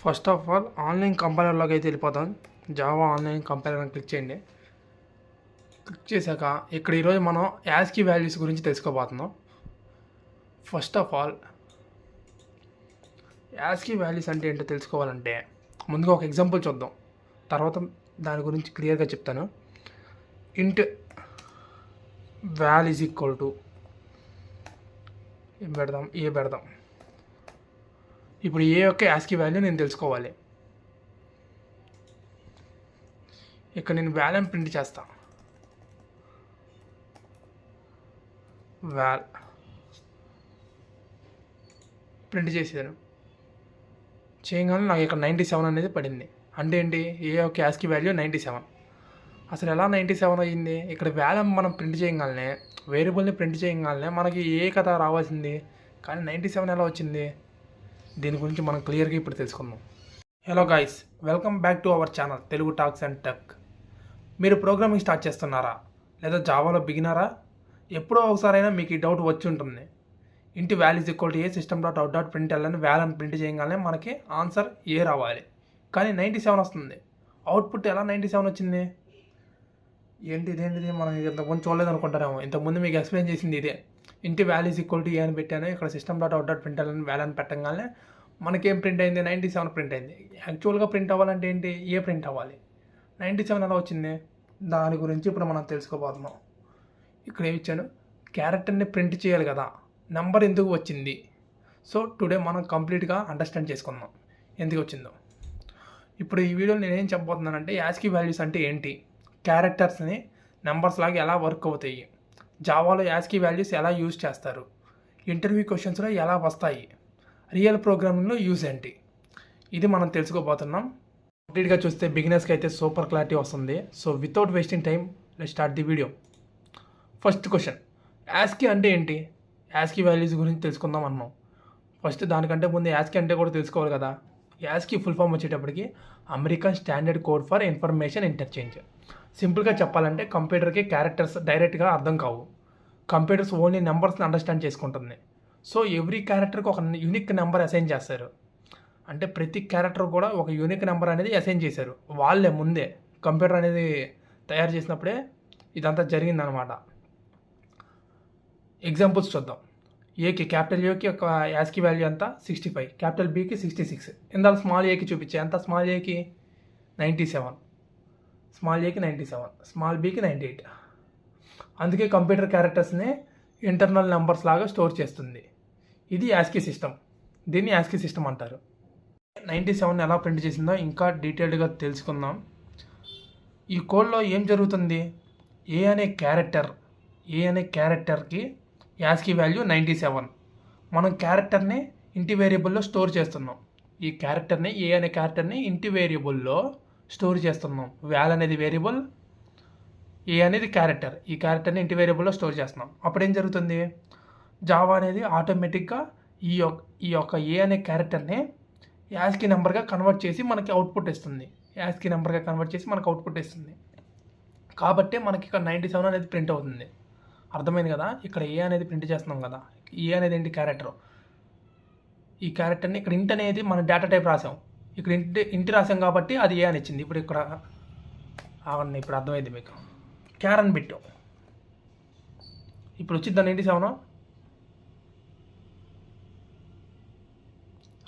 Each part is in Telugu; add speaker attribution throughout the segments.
Speaker 1: ఫస్ట్ ఆఫ్ ఆల్ ఆన్లైన్ కంపైలర్లోకి అయితే వెళ్ళిపోతాం. జావా ఆన్లైన్ కంపైలర్ అని క్లిక్ చేయండి. క్లిక్ చేశాక ఇక్కడ ఈరోజు మనం యాస్కీ వాల్యూస్ గురించి తెలుసుకోబోతున్నాం. First of all ASCII values అంటే ఏంటో తెలుసుకోవాలంటే ముందుగా ఒక ఎగ్జాంపుల్ చూద్దాం, తర్వాత దాని గురించి క్లియర్గా చెప్తాను. ఇంట్ వాల్ ఈజ్ ఈక్వల్ టు ఏం పెడదాం, ఏ పెడదాం. ఇప్పుడు ఏ యొక్క యాస్కీ వాల్యూ నేను తెలుసుకోవాలి. ఇక్కడ నేను వాల్ అని ప్రింట్ చేస్తా. వాల్ ప్రింట్ చేసాను. చేయగానే నాకు ఇక్కడ 97 అనేది పడింది. అంటే ఏంటి, ఏ యొక్క యాస్కీ వాల్యూ 97. అసలు ఎలా 97 అయ్యింది? ఇక్కడ వాల్ మనం ప్రింట్ చేయగానే, వేరియబుల్ని ప్రింట్ చేయగానే మనకి ఏ కథ రావాల్సింది, కానీ 97 ఎలా వచ్చింది? దీని గురించి మనం క్లియర్గా ఇప్పుడు తెలుసుకుందాం. Hello guys, welcome back to our channel Telugu talks and tech. మీరు ప్రోగ్రామింగ్ స్టార్ట్ చేస్తున్నారా, లేదా జావాలో బిగినారా? ఎప్పుడో ఒకసారైనా మీకు ఈ డౌట్ వచ్చి ఉంటుంది. ఇంటి wall is equal to A system dot out dot print అని వాల్ అని ప్రింట్ చేయగానే మనకి ఆన్సర్ ఏ రావాలి, కానీ 97 వస్తుంది. అవుట్పుట్ ఎలా 97 వచ్చింది? ఇదేంటిది మనం ఇంతకుముందు చూడలేదు అనుకుంటారేమో. ఇంతకుముందు మీకు ఎక్స్ప్లెయిన్ చేసింది ఇదే. ఇంటి వాల్ ఈజ్ ఈక్వల్ టు ఏ అని పెట్టాను. ఇక్కడ system dot out dot print అని వాల్ అని పెట్టగానే మనకేం ప్రింట్ అయింది? 97 ప్రింట్ అయింది. యాక్చువల్గా ప్రింట్ అవ్వాలంటే ఏంటి, ఏ ప్రింట్ అవ్వాలి. 97 ఎలా వచ్చింది? దాని గురించి ఇప్పుడు మనం తెలుసుకోబోతున్నాం. ఇక్కడ ఏమి ఇచ్చాను, క్యారెక్టర్ని ప్రింట్ చేయాలి కదా, నెంబర్ ఎందుకు వచ్చింది. సో టుడే మనం కంప్లీట్గా అండర్స్టాండ్ చేసుకుందాం ఎందుకు వచ్చిందో. ఇప్పుడు ఈ వీడియోలో నేనేం చెప్పబోతున్నానంటే యాస్కీ వాల్యూస్ అంటే ఏంటి, క్యారెక్టర్స్ని నెంబర్స్ లాగా ఎలా వర్క్ అవుతాయి, జావాలో యాస్కీ వాల్యూస్ ఎలా యూజ్ చేస్తారు, ఇంటర్వ్యూ క్వశ్చన్స్లో ఎలా వస్తాయి, రియల్ ప్రోగ్రామింగ్లో యూజ్ ఏంటి, ఇది మనం తెలుసుకోబోతున్నాం. కంప్లీట్గా చూస్తే బిగినర్స్కి అయితే సూపర్ క్లారిటీ వస్తుంది. So without wasting time let's start the video. First question, ASCII అంటే ఏంటి? యాస్కీ వాల్యూస్ గురించి తెలుసుకుందాం అన్నాం. ఫస్ట్ దానికంటే ముందు యాస్కీ అంటే కూడా తెలుసుకోవాలి కదా. యాస్కీ ఫుల్ ఫామ్ వచ్చేటప్పటికి American standard code for information interchange. సింపుల్గా చెప్పాలంటే కంప్యూటర్కి క్యారెక్టర్స్ డైరెక్ట్గా అర్థం కావు. కంప్యూటర్స్ ఓన్లీ నెంబర్స్ని అండర్స్టాండ్ చేసుకుంటుంది. సో ఎవ్రీ క్యారెక్టర్కి ఒక యూనిక్ నెంబర్ అసైన్ చేస్తారు. అంటే ప్రతి క్యారెక్టర్ కూడా ఒక యూనిక్ నెంబర్ అనేది అసైన్ చేశారు వాళ్ళే. ముందే కంప్యూటర్ అనేది తయారు చేసినప్పుడే ఇదంతా జరిగిందనమాట. ఎగ్జాంపుల్స్ చూద్దాం. ఏకి, క్యాపిటల్ ఏకి ఒక యాస్కీ వాల్యూ అంతా 65, క్యాపిటల్ బీకి 66. ఇందాక స్మాల్ ఏకి చూపించే ఎంత, స్మాల్ ఏకి 97, స్మాల్ ఏకి 97, స్మాల్ బీకి 98. అందుకే కంప్యూటర్ క్యారెక్టర్స్ని ఇంటర్నల్ నెంబర్స్ లాగా స్టోర్ చేస్తుంది. ఇది యాస్కీ సిస్టమ్. దీన్ని యాస్కీ సిస్టమ్ అంటారు. 97 ఎలా ప్రింట్ చేసిందో ఇంకా డీటెయిల్డ్గా తెలుసుకుందాం. ఈ కోడ్లో ఏం జరుగుతుంది, ఏ అనే క్యారెక్టర్కి యాస్కీ వాల్యూ 97. మనం క్యారెక్టర్ని ఇంటి వేరియబుల్లో స్టోర్ చేస్తున్నాం. ఈ క్యారెక్టర్ని, ఏ అనే క్యారెక్టర్ని ఇంటి వేరియబుల్లో స్టోర్ చేస్తున్నాం. వాల్ అనేది వేరియబుల్, ఏ అనేది క్యారెక్టర్. ఈ క్యారెక్టర్ని ఇంటి వేరియబుల్లో స్టోర్ చేస్తున్నాం. అప్పుడు ఏం జరుగుతుంది, జావా అనేది ఆటోమేటిక్గా ఈ యొక్క ఏ అనే క్యారెక్టర్ని యాస్కీ నెంబర్గా కన్వర్ట్ చేసి మనకి అవుట్పుట్ ఇస్తుంది. కాబట్టి మనకి ఇక్కడ 97 అనేది ప్రింట్ అవుతుంది. అర్థమైంది కదా. ఇక్కడ ఏ అనేది ప్రింట్ చేస్తున్నాం కదా, ఏ అనేది ఏంటి, క్యారెక్టర్. ఈ క్యారెక్టర్ని ఇక్కడ ఇంట్ అనేది మన డేటా టైప్ రాసాం. ఇక్కడ ఇంటి రాసాం కాబట్టి అది ఏ అని ఇచ్చింది. ఇప్పుడు ఇక్కడ ఆగండి, ఇప్పుడు అర్థమైంది మీకు. క్యార్ అని పెట్టాం, ఇప్పుడు వచ్చింది 97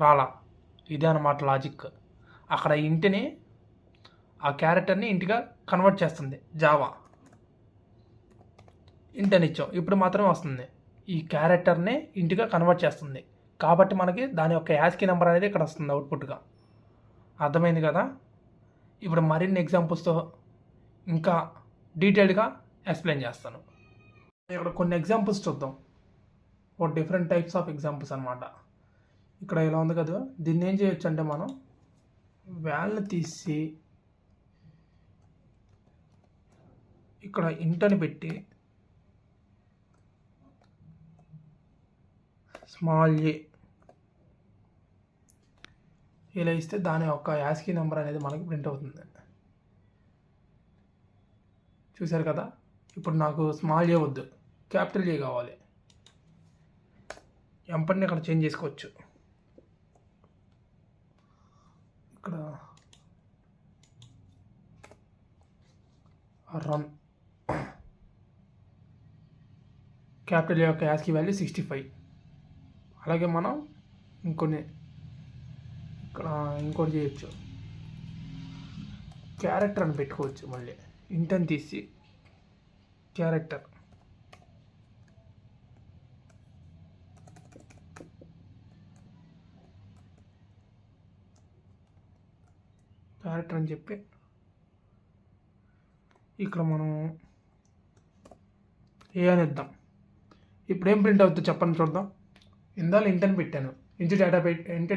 Speaker 1: రాలా. ఇదే అన్నమాట లాజిక్. అక్కడ ఇంటిని, ఆ క్యారెక్టర్ని ఇంటిగా కన్వర్ట్ చేస్తుంది జావా. ఇంటి అని ఇచ్చాం, ఇప్పుడు మాత్రమే వస్తుంది. ఈ క్యారెక్టర్ని ఇంటిగా కన్వర్ట్ చేస్తుంది కాబట్టి మనకి దాని యొక్క యాస్కీ నెంబర్ అనేది ఇక్కడ వస్తుంది అవుట్పుట్గా. అర్థమైంది కదా. ఇప్పుడు మరిన్ని ఎగ్జాంపుల్స్తో ఇంకా డీటెయిల్డ్గా ఎక్స్ప్లెయిన్ చేస్తాను. ఇక్కడ కొన్ని ఎగ్జాంపుల్స్ చూద్దాం. ఒక డిఫరెంట్ టైప్స్ ఆఫ్ ఎగ్జాంపుల్స్ అనమాట. ఇక్కడ ఇలా ఉంది కదా, దీన్ని ఏం చేయొచ్చు అంటే మనం వాల్ని తీసి ఇక్కడ ఇంటని పెట్టి స్మాల్ ఏ ఇలా ఇస్తే దాని యొక్క యాస్కీ నెంబర్ అనేది మనకి ప్రింట్ అవుతుంది. చూసారు కదా. ఇప్పుడు నాకు స్మాల్ ఏ వద్దు, క్యాపిటల్ ఏ కావాలి. ఎంపటిని అక్కడ చేంజ్ చేసుకోవచ్చు. రన్ క్యాపిటల్ ఏ యొక్క యాస్కీ వాల్యూ 65. అలాగే మనం ఇంకొన్ని ఇక్కడ ఇంకోటి చేయొచ్చు, క్యారెక్టర్ అని పెట్టుకోవచ్చు. మళ్ళీ ఇంటని తీసి క్యారెక్టర్ అని చెప్పి ఇక్కడ మనం ఏ అని ఇద్దాం. ఇప్పుడు ఏం ప్రింట్ అవుతుందో చెప్పండి చూద్దాం. ఇందాలో ఇంటని పెట్టాను, ఇంటి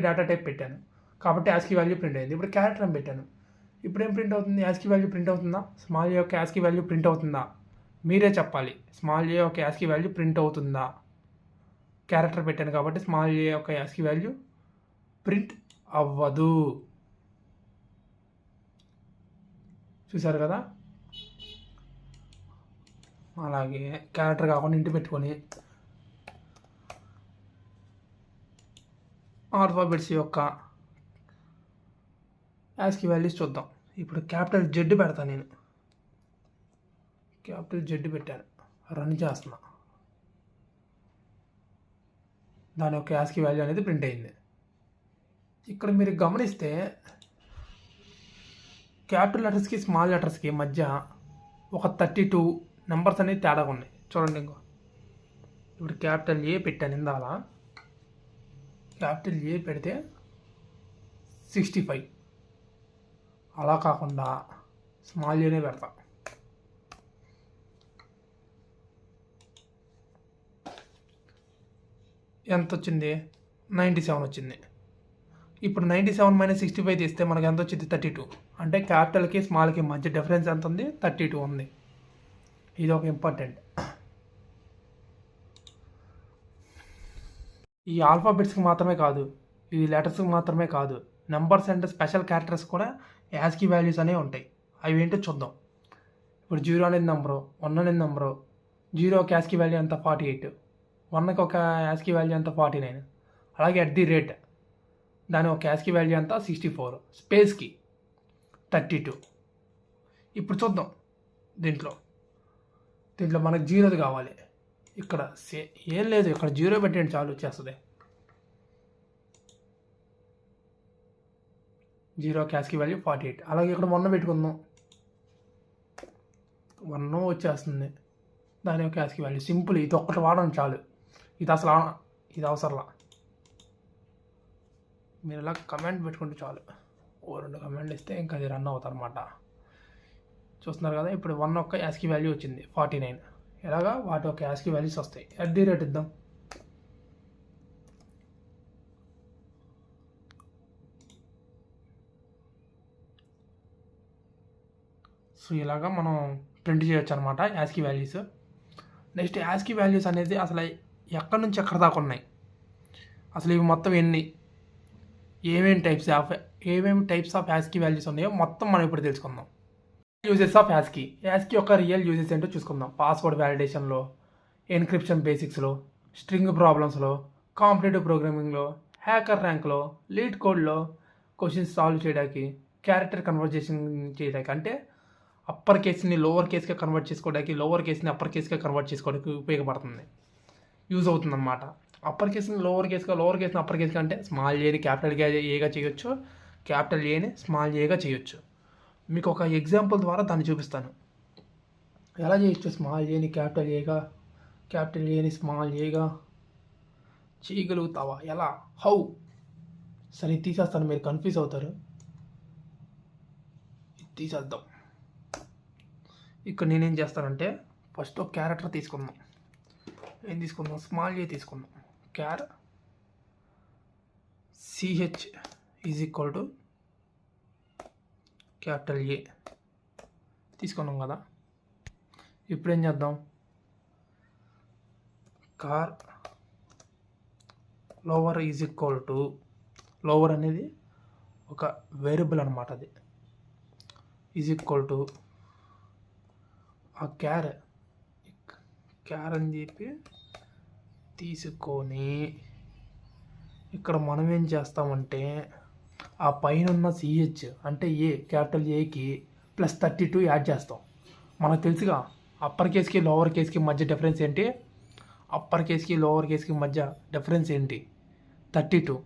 Speaker 1: డేటా టైప్ పెట్టాను కాబట్టి యాస్కీ వాల్యూ ప్రింట్ అయింది. ఇప్పుడు క్యారెక్టర్ అని పెట్టాను, ఇప్పుడు ఏం ప్రింట్ అవుతుంది? యాస్కీ వాల్యూ ప్రింట్ అవుతుందా? స్మాల్ ఏ యొక్క యాస్కీ వాల్యూ ప్రింట్ అవుతుందా? మీరే చెప్పాలి. స్మాల్ ఏ యొక్క యాస్కీ వాల్యూ ప్రింట్ అవుతుందా? క్యారెక్టర్ పెట్టాను కాబట్టి స్మాల్ ఏ యొక్క యాస్కీ వాల్యూ ప్రింట్ అవ్వదు. చూసారు కదా? అలాగే క్యారెక్టర్ కాకుండా ఇంటి పెట్టుకొని ఆల్ఫాబెట్స్ యొక్క యాస్కీ వాల్యూస్ చూద్దాం. ఇప్పుడు క్యాపిటల్ జెడ్ పెడతాను. నేను క్యాపిటల్ జెడ్ పెట్టాను, రన్ చేస్తున్నా. దాని యొక్క యాస్కీ వాల్యూ అనేది ప్రింట్ అయింది. ఇక్కడ మీరు గమనిస్తే క్యాపిటల్ లెటర్స్కి స్మాల్ లెటర్స్కి మధ్య ఒక 32 నెంబర్స్ అనేది తేడాగా ఉన్నాయి. చూడండి. ఇప్పుడు క్యాపిటల్ ఏ పెట్టాను, ఇందాల క్యాపిటల్ ఏ పెడితే 65. అలా కాకుండా స్మాల్ ఏనే పెడతా. ఎంత వచ్చింది? 97 వచ్చింది. ఇప్పుడు 97 - 65 తీస్తే మనకు ఎంత వచ్చింది? 32. అంటే క్యాపిటల్కి స్మాల్కి మధ్య డిఫరెన్స్ ఎంత ఉంది? 32 ఉంది. ఇది ఒక ఇంపార్టెంట్. ఈ ఆల్ఫాబెట్స్కి మాత్రమే కాదు, ఈ లెటర్స్కి మాత్రమే కాదు, నెంబర్స్ అండ్ స్పెషల్ క్యారెక్టర్స్ కూడా యాస్కీ వాల్యూస్ అనేవి ఉంటాయి. అవి ఏంటో చూద్దాం. ఇప్పుడు 0 అనేది నెంబరు, 1 అనేది నెంబరు. 0 ఒక యాస్కీ వాల్యూ ఎంత? 48. 1కి ఒక యాస్కీ వాల్యూ ఎంత? 49. అలాగే @ దాని ఒక యాస్కీ వాల్యూ ఎంత? 64. స్పేస్కి 32. ఇప్పుడు చూద్దాం. దీంట్లో మనకు 0 కావాలి. ఇక్కడ ఏం లేదు, ఇక్కడ 0 పెట్టండి చాలు, వచ్చేస్తుంది. 0 యాస్కీ వాల్యూ 48. అలాగే ఇక్కడ 1 పెట్టుకుందాం, 1 వచ్చేస్తుంది. దాని యొక్క యాస్కీ వాల్యూ సింపుల్. ఇది ఒక్కటి వాడండి చాలు. ఇది అవసరంలా. మీరు ఇలా కమెంట్ పెట్టుకుంటే చాలు. 2 కమెంట్లు ఇస్తే ఇంకా అది రన్ అవుతుంది అనమాట. చూస్తున్నారు కదా? ఇప్పుడు 1 యొక్క యాస్కీ వాల్యూ వచ్చింది 49. ఎలాగా? వాటి యొక్క యాస్కీ వాల్యూస్ వస్తాయి. @ ఇద్దాం. సో ఇలాగా మనం ప్రింట్ చేయొచ్చు అనమాట ASCII values. Next ASCII values అనేది అసలు ఎక్కడి నుంచి ఎక్కడి దాకా ఉన్నాయి, అసలు ఇవి మొత్తం ఏమేమి టైప్స్ ఆఫ్ యాస్కీ వాల్యూస్ ఉన్నాయో మొత్తం మనం ఇప్పుడు తెలుసుకుందాం. యూజెస్ ఆఫ్ యాస్కీ యొక్క రియల్ యూజెస్ ఏంటో చూసుకుందాం. పాస్వర్డ్ వ్యాలిడేషన్లో, ఎన్క్రిప్షన్ బేసిక్స్లో, స్ట్రింగ్ ప్రాబ్లమ్స్లో, కాంపిటేటివ్ ప్రోగ్రామింగ్లో, హ్యాకర్ ర్యాంక్లో, లీడ్ కోడ్లో, క్వశ్చన్స్ సాల్వ్ చేయడానికి, క్యారెక్టర్ కన్వర్జేషన్ చేయడానికి, అంటే అప్పర్ కేస్ని లోవర్ కేస్గా కన్వర్ట్ చేసుకోవడానికి, లోవర్ కేస్ని అప్పర్ కేస్గా కన్వర్ట్ చేసుకోవడానికి ఉపయోగపడుతుంది, యూజ్ అవుతుంది అన్నమాట. అప్పర్ కేస్ని లోవర్ కేస్గా, లోవర్ కేస్ని అప్పర్ కేస్గా అంటే స్మాల్ ఏని క్యాపిటల్ ఏగా చేయొచ్చు, క్యాపిటల్ ఏని స్మాల్ ఏగా చేయొచ్చు. మీకు ఒక ఎగ్జాంపుల్ ద్వారా దాన్ని చూపిస్తాను. ఎలా చేయొచ్చు స్మాల్ ఏని క్యాపిటల్ ఏగా, క్యాపిటల్ ఏని స్మాల్ ఏగా చేయగలుగుతావా? ఎలా? హౌ? సరే తీసేస్తాను, మీరు కన్ఫ్యూజ్ అవుతారు. తీసేద్దాం. ఇక్కడ నేనేం చేస్తానంటే ఫస్ట్ ఒక క్యారెక్టర్ తీసుకుందాం. ఏం తీసుకుందాం? స్మాల్ ఏ తీసుకుందాం. CH = క్యాపిటల్ ఏ తీసుకున్నాం కదా. ఇప్పుడు ఏం చేద్దాం? లోవర్ లోవర్ అనేది ఒక వేరియబుల్ అనమాట. అది ఆ క్యార్ అని చెప్పి తీసుకొని ఇక్కడ మనం ఏం చేస్తామంటే ఆ పైన ఉన్న CH అంటే క్యాపిటల్ ఏకి +32 యాడ్ చేస్తాం. మనకు తెలుసుగా అప్పర్ కేస్కి లోవర్ కేస్కి మధ్య డిఫరెన్స్ ఏంటి, అప్పర్ కేస్కి లోవర్ కేస్కి మధ్య డిఫరెన్స్ ఏంటి, 32.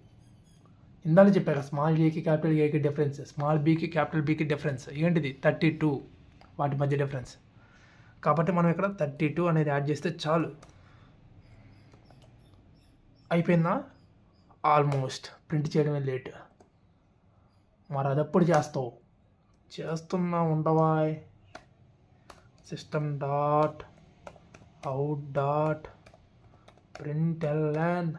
Speaker 1: ఇందాక చెప్పారు స్మాల్ ఏకి క్యాపిటల్ ఏకి డిఫరెన్స్, స్మాల్ బీకి క్యాపిటల్ బీకి డిఫరెన్స్ ఏంటిది 32, వాటి మధ్య డిఫరెన్స్. కాబట్టి మనం ఇక్కడ 32 అనేది యాడ్ చేస్తే చాలు. అయిపోయిందా? ఆల్మోస్ట్. ప్రింట్ చేయడమే లేట్. మరి అదెప్పుడు చేస్తావు? చేస్తున్నా ఉండవా. System dot out dot println.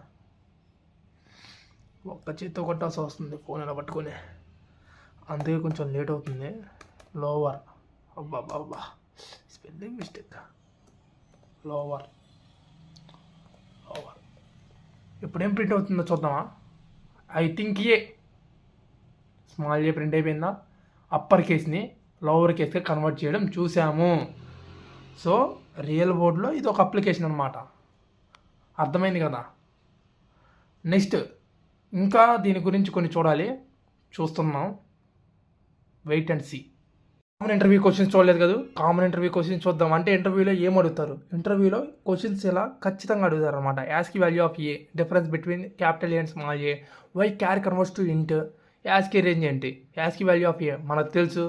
Speaker 1: ఒక్క చేతితో కొట్టాల్సి వస్తుంది ఫోన్ ఇలా పట్టుకొని, అందుకే కొంచెం లేట్ అవుతుంది. లోవర్, అబ్బా స్పెల్లింగ్ మిస్టేక్. లోవర్ ఇప్పుడు ఏం ప్రింట్ అవుతుందో చూద్దామా. I think small A print అయిపోయిందా. అప్పర్ కేస్ని లోవర్ కేస్గా కన్వర్ట్ చేయడం చూసాము. సో రియల్ బోర్డ్లో ఇది ఒక అప్లికేషన్ అనమాట. అర్థమైంది కదా. నెక్స్ట్ ఇంకా దీని గురించి కొన్ని చూడాలి, చూస్తున్నాం. Wait and see. Common interview questions చూడలేదు కదా, కామన్ ఇంటర్వ్యూ క్వశ్చన్స్ చూద్దాం. అంటే ఇంటర్వ్యూలో ఏం అడుగుతారు, ఇంటర్వ్యూలో క్వశ్చన్స్ ఇలా ఖచ్చితంగా అడుగుతారు అనమాట. ASCII value of A, difference between capital A and small A, why char converts to int, ASCII range ఏంటి, యాస్కి వాల్యూ ఆఫ్ ఏ మనకు తెలుసు,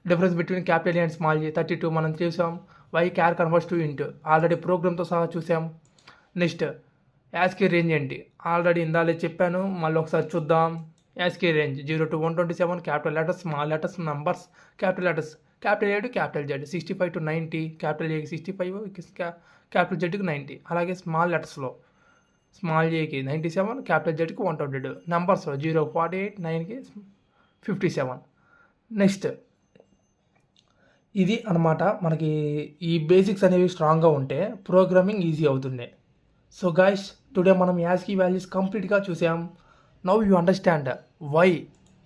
Speaker 1: difference between capital A and small A 32 మనం చూసాం, why char converts to int already ప్రోగ్రామ్తో సహా చూసాం. నెక్స్ట్ యాస్కి రేంజ్ ఏంటి, ఆల్రెడీ ఇందాలే చెప్పాను, మళ్ళీ ఒకసారి చూద్దాం. ASCII range 0 to 127, capital letters, small letters, numbers, capital letters, capital A to capital Z 65 to 90, capital ఏకి 65, క్యాపిటల్ జెడ్కి 90. అలాగే స్మాల్ లెటర్స్లో స్మాల్ ఏకి 97, క్యాపిటల్ జెడ్కి 120, నంబర్స్లో 0, 48, 9కి 57. నెక్స్ట్ ఇది అనమాట. మనకి ఈ బేసిక్స్ అనేవి స్ట్రాంగ్గా ఉంటే ప్రోగ్రామింగ్ ఈజీ అవుతుంది. సో గైస్, టుడే మనం యాస్కి వాల్యూస్ కంప్లీట్గా చూసాం. Now you understand why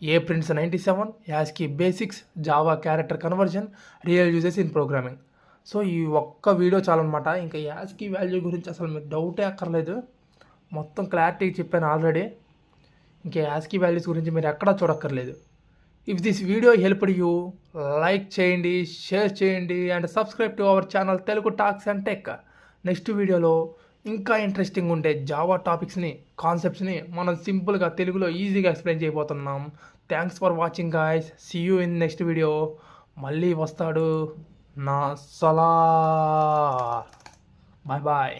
Speaker 1: A prints 97, ASCII basics, Java character conversion, real uses in programming. So ఈ ఒక్క వీడియో చాలన్నమాట. ఇంకా యాస్కి వాల్యూ గురించి అసలు మీరు డౌటే అక్కర్లేదు, మొత్తం క్లారిటీ చెప్పాను ఆల్రెడీ. ఇంకా యాస్కి వాల్యూస్ గురించి మీరు ఎక్కడా చూడక్కర్లేదు. If this video helped you, like చేయండి, షేర్ చేయండి and subscribe to our channel Telugu talks and tech. Next వీడియోలో ఇంకా ఇంట్రెస్టింగ్ ఉండే జావా టాపిక్స్ని, కాన్సెప్ట్స్ని మనం సింపుల్గా తెలుగులో ఈజీగా ఎక్స్ప్లెయిన్ చేయబోతున్నాం. Thanks for watching guys. See you in next video. మళ్ళీ వస్తాడు నా సలార్. Bye bye.